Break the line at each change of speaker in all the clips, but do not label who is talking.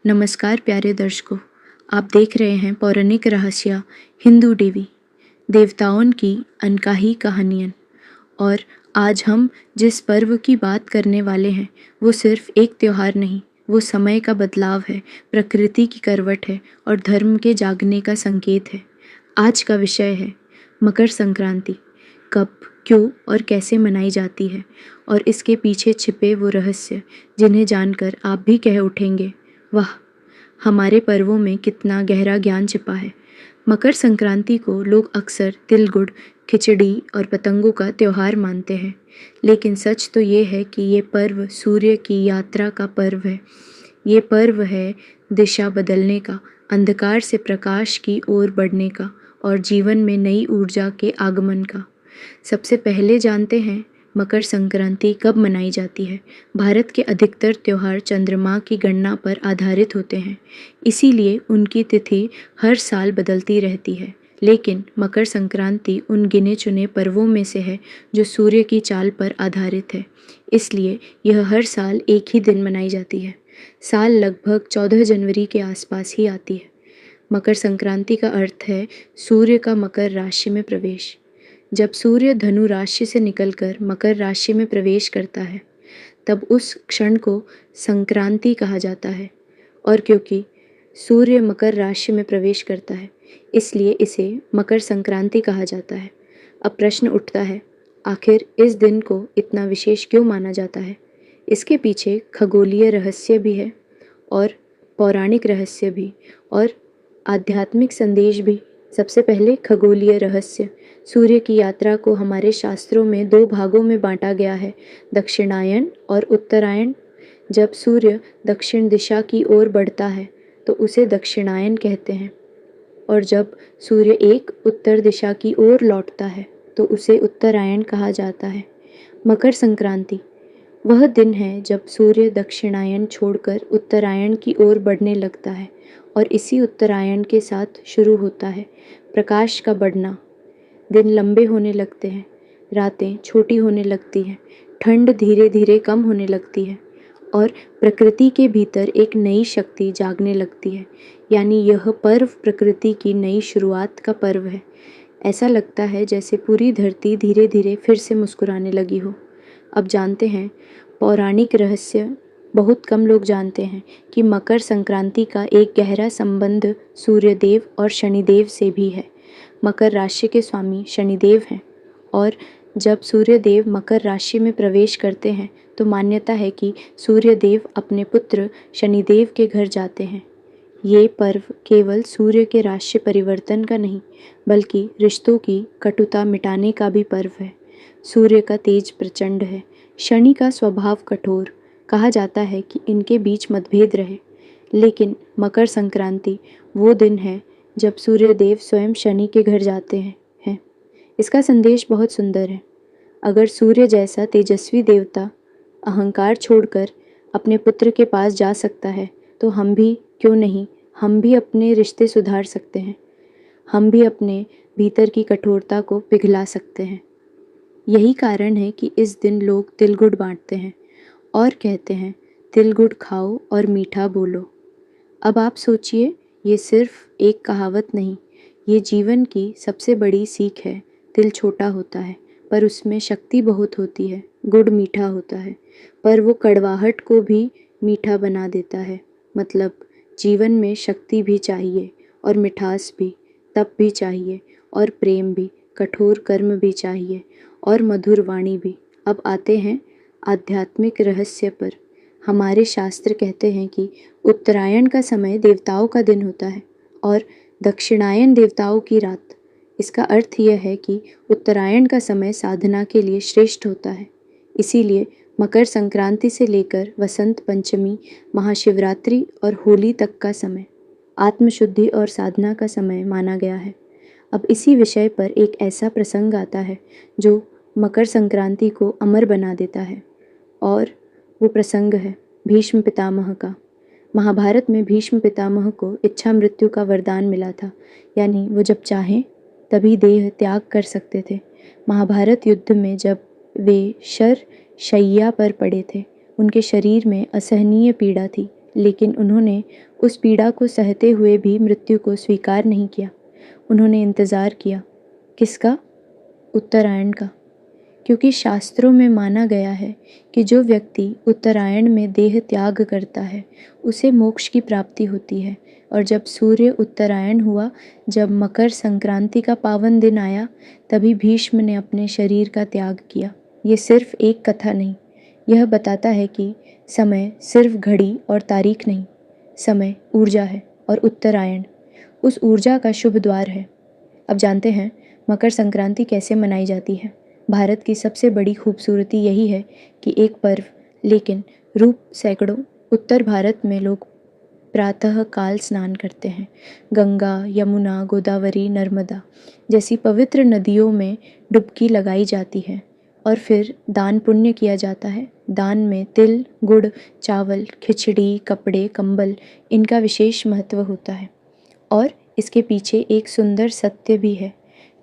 नमस्कार प्यारे दर्शकों, आप देख रहे हैं पौराणिक रहस्य हिंदू टीवी, देवताओं की अनकही कहानियाँ। और आज हम जिस पर्व की बात करने वाले हैं वो सिर्फ एक त्योहार नहीं, वो समय का बदलाव है, प्रकृति की करवट है और धर्म के जागने का संकेत है। आज का विषय है मकर संक्रांति। कब, क्यों और कैसे मनाई जाती है और इसके पीछे छिपे वो रहस्य जिन्हें जानकर आप भी कह उठेंगे, वाह, हमारे पर्वों में कितना गहरा ज्ञान छिपा है। मकर संक्रांति को लोग अक्सर तिल गुड़, खिचड़ी और पतंगों का त्योहार मानते हैं, लेकिन सच तो ये है कि ये पर्व सूर्य की यात्रा का पर्व है। ये पर्व है दिशा बदलने का, अंधकार से प्रकाश की ओर बढ़ने का और जीवन में नई ऊर्जा के आगमन का। सबसे पहले जानते हैं मकर संक्रांति कब मनाई जाती है। भारत के अधिकतर त्योहार चंद्रमा की गणना पर आधारित होते हैं, इसीलिए उनकी तिथि हर साल बदलती रहती है। लेकिन मकर संक्रांति उन गिने चुने पर्वों में से है जो सूर्य की चाल पर आधारित है, इसलिए यह हर साल एक ही दिन मनाई जाती है। साल लगभग 14 जनवरी के आसपास ही आती है। मकर संक्रांति का अर्थ है सूर्य का मकर राशि में प्रवेश। जब सूर्य धनु राशि से निकलकर मकर राशि में प्रवेश करता है, तब उस क्षण को संक्रांति कहा जाता है। और क्योंकि सूर्य मकर राशि में प्रवेश करता है, इसलिए इसे मकर संक्रांति कहा जाता है। अब प्रश्न उठता है, आखिर इस दिन को इतना विशेष क्यों माना जाता है? इसके पीछे खगोलीय रहस्य भी है और पौराणिक रहस्य भी और आध्यात्मिक संदेश भी। सबसे पहले खगोलीय रहस्य। सूर्य की यात्रा को हमारे शास्त्रों में 2 भागों में बांटा गया है, दक्षिणायन और उत्तरायण। जब सूर्य दक्षिण दिशा की ओर बढ़ता है तो उसे दक्षिणायन कहते हैं, और जब सूर्य एक उत्तर दिशा की ओर लौटता है तो उसे उत्तरायण कहा जाता है। मकर संक्रांति वह दिन है जब सूर्य दक्षिणायन छोड़कर उत्तरायण की ओर बढ़ने लगता है, और इसी उत्तरायण के साथ शुरू होता है प्रकाश का बढ़ना। दिन लंबे होने लगते हैं, रातें छोटी होने लगती हैं, ठंड धीरे धीरे कम होने लगती है और प्रकृति के भीतर एक नई शक्ति जागने लगती है। यानी यह पर्व प्रकृति की नई शुरुआत का पर्व है। ऐसा लगता है जैसे पूरी धरती धीरे धीरे फिर से मुस्कुराने लगी हो। अब जानते हैं पौराणिक रहस्य। बहुत कम लोग जानते हैं कि मकर संक्रांति का एक गहरा संबंध सूर्यदेव और शनिदेव से भी है। मकर राशि के स्वामी शनिदेव हैं, और जब सूर्यदेव मकर राशि में प्रवेश करते हैं तो मान्यता है कि सूर्यदेव अपने पुत्र शनिदेव के घर जाते हैं। ये पर्व केवल सूर्य के राशि परिवर्तन का नहीं, बल्कि रिश्तों की कटुता मिटाने का भी पर्व है। सूर्य का तेज प्रचंड है, शनि का स्वभाव कठोर। कहा जाता है कि इनके बीच मतभेद रहे, लेकिन मकर संक्रांति वो दिन है जब सूर्यदेव स्वयं शनि के घर जाते हैं। इसका संदेश बहुत सुंदर है। अगर सूर्य जैसा तेजस्वी देवता अहंकार छोड़कर अपने पुत्र के पास जा सकता है, तो हम भी क्यों नहीं, हम भी अपने रिश्ते सुधार सकते हैं। हम भी अपने भीतर की कठोरता को पिघला सकते हैं। यही कारण है कि इस दिन लोग तिल गुड़ बांटते हैं और कहते हैं, तिल गुड़ खाओ और मीठा बोलो। अब आप सोचिए, ये सिर्फ एक कहावत नहीं, ये जीवन की सबसे बड़ी सीख है। तिल छोटा होता है पर उसमें शक्ति बहुत होती है। गुड़ मीठा होता है पर वो कड़वाहट को भी मीठा बना देता है। मतलब जीवन में शक्ति भी चाहिए और मिठास भी, तप भी चाहिए और प्रेम भी, कठोर कर्म भी चाहिए और मधुर वाणी भी। अब आते हैं आध्यात्मिक रहस्य पर। हमारे शास्त्र कहते हैं कि उत्तरायण का समय देवताओं का दिन होता है और दक्षिणायन देवताओं की रात। इसका अर्थ यह है कि उत्तरायण का समय साधना के लिए श्रेष्ठ होता है। इसीलिए मकर संक्रांति से लेकर वसंत पंचमी, महाशिवरात्रि और होली तक का समय आत्मशुद्धि और साधना का समय माना गया है। अब इसी विषय पर एक ऐसा प्रसंग आता है जो मकर संक्रांति को अमर बना देता है, और वो प्रसंग है भीष्म पितामह का। महाभारत में भीष्म पितामह को इच्छा मृत्यु का वरदान मिला था, यानी वो जब चाहें तभी देह त्याग कर सकते थे। महाभारत युद्ध में जब वे शर शैया पर पड़े थे, उनके शरीर में असहनीय पीड़ा थी, लेकिन उन्होंने उस पीड़ा को सहते हुए भी मृत्यु को स्वीकार नहीं किया। उन्होंने इंतज़ार किया। किसका? उत्तरायण का। क्योंकि शास्त्रों में माना गया है कि जो व्यक्ति उत्तरायण में देह त्याग करता है उसे मोक्ष की प्राप्ति होती है। और जब सूर्य उत्तरायण हुआ, जब मकर संक्रांति का पावन दिन आया, तभी भीष्म ने अपने शरीर का त्याग किया। ये सिर्फ एक कथा नहीं, यह बताता है कि समय सिर्फ घड़ी और तारीख नहीं, समय ऊर्जा है और उत्तरायण उस ऊर्जा का शुभ द्वार है। अब जानते हैं मकर संक्रांति कैसे मनाई जाती है। भारत की सबसे बड़ी खूबसूरती यही है कि एक पर्व, लेकिन रूप सैकड़ों। उत्तर भारत में लोग प्रातः काल स्नान करते हैं। गंगा, यमुना, गोदावरी, नर्मदा जैसी पवित्र नदियों में डुबकी लगाई जाती है और फिर दान पुण्य किया जाता है। दान में तिल, गुड़, चावल, खिचड़ी, कपड़े, कंबल, इनका विशेष महत्व होता है। और इसके पीछे एक सुंदर सत्य भी है।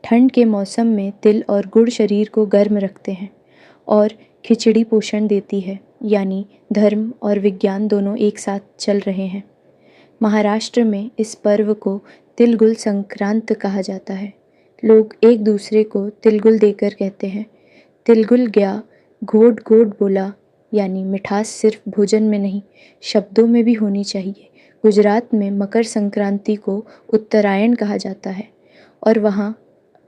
ठंड के मौसम में तिल और गुड़ शरीर को गर्म रखते हैं और खिचड़ी पोषण देती है, यानी धर्म और विज्ञान दोनों एक साथ चल रहे हैं। महाराष्ट्र में इस पर्व को तिलगुल संक्रांत कहा जाता है। लोग एक दूसरे को तिलगुल देकर कहते हैं, तिलगुल गया घोट घोट बोला, यानी मिठास सिर्फ भोजन में नहीं, शब्दों में भी होनी चाहिए। गुजरात में मकर संक्रांति को उत्तरायण कहा जाता है और वहाँ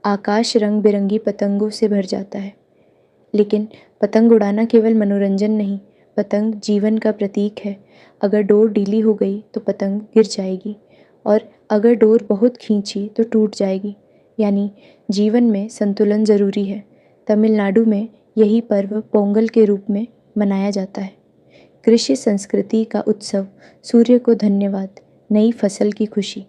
आकाश रंग बिरंगी पतंगों से भर जाता है। लेकिन पतंग उड़ाना केवल मनोरंजन नहीं, पतंग जीवन का प्रतीक है। अगर डोर ढीली हो गई तो पतंग गिर जाएगी और अगर डोर बहुत खींची तो टूट जाएगी, यानी जीवन में संतुलन ज़रूरी है। तमिलनाडु में यही पर्व पोंगल के रूप में मनाया जाता है। कृषि संस्कृति का उत्सव, सूर्य को धन्यवाद, नई फसल की खुशी।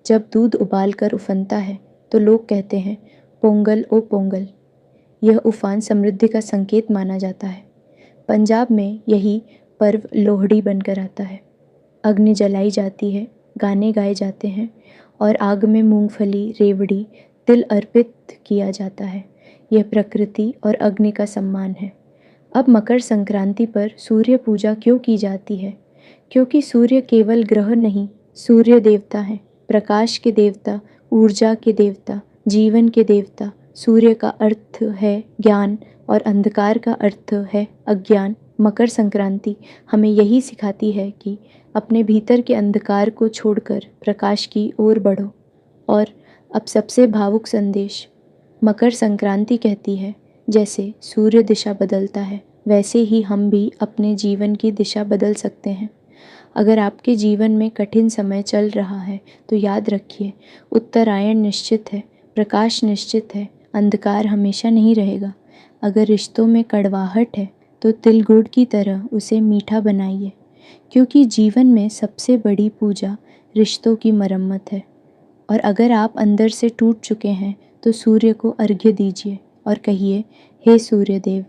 जब दूध उबालकर उफनता है तो लोग कहते हैं, पोंगल ओ पोंगल। यह उफान समृद्धि का संकेत माना जाता है। पंजाब में यही पर्व लोहड़ी बनकर आता है। अग्नि जलाई जाती है, गाने गाए जाते हैं और आग में मूंगफली, रेवड़ी, तिल अर्पित किया जाता है। यह प्रकृति और अग्नि का सम्मान है। अब मकर संक्रांति पर सूर्य पूजा क्यों की जाती है? क्योंकि सूर्य केवल ग्रह नहीं, सूर्य देवता है, प्रकाश के देवता, ऊर्जा के देवता, जीवन के देवता। सूर्य का अर्थ है ज्ञान और अंधकार का अर्थ है अज्ञान। मकर संक्रांति हमें यही सिखाती है कि अपने भीतर के अंधकार को छोड़कर प्रकाश की ओर बढ़ो। और अब सबसे भावुक संदेश, मकर संक्रांति कहती है, जैसे सूर्य दिशा बदलता है वैसे ही हम भी अपने जीवन की दिशा बदल सकते हैं। अगर आपके जीवन में कठिन समय चल रहा है तो याद रखिए, उत्तरायण निश्चित है, प्रकाश निश्चित है, अंधकार हमेशा नहीं रहेगा। अगर रिश्तों में कड़वाहट है तो तिल गुड़ की तरह उसे मीठा बनाइए, क्योंकि जीवन में सबसे बड़ी पूजा रिश्तों की मरम्मत है। और अगर आप अंदर से टूट चुके हैं तो सूर्य को अर्घ्य दीजिए और कहिए, हे सूर्य देव,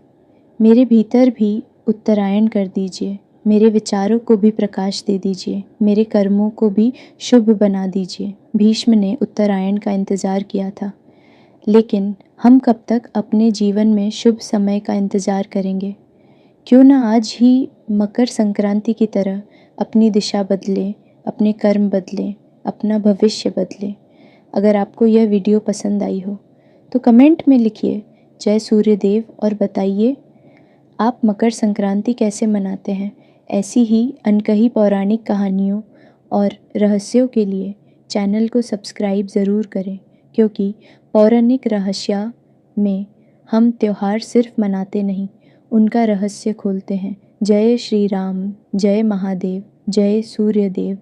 मेरे भीतर भी उत्तरायण कर दीजिए, मेरे विचारों को भी प्रकाश दे दीजिए, मेरे कर्मों को भी शुभ बना दीजिए। भीष्म ने उत्तरायण का इंतज़ार किया था, लेकिन हम कब तक अपने जीवन में शुभ समय का इंतज़ार करेंगे? क्यों ना आज ही मकर संक्रांति की तरह अपनी दिशा बदलें, अपने कर्म बदलें, अपना भविष्य बदलें। अगर आपको यह वीडियो पसंद आई हो तो कमेंट में लिखिए जय सूर्यदेव और बताइए आप मकर संक्रांति कैसे मनाते हैं। ऐसी ही अनकही पौराणिक कहानियों और रहस्यों के लिए चैनल को सब्सक्राइब ज़रूर करें, क्योंकि पौराणिक रहस्य में हम त्यौहार सिर्फ मनाते नहीं, उनका रहस्य खोलते हैं। जय श्री राम, जय महादेव, जय सूर्यदेव।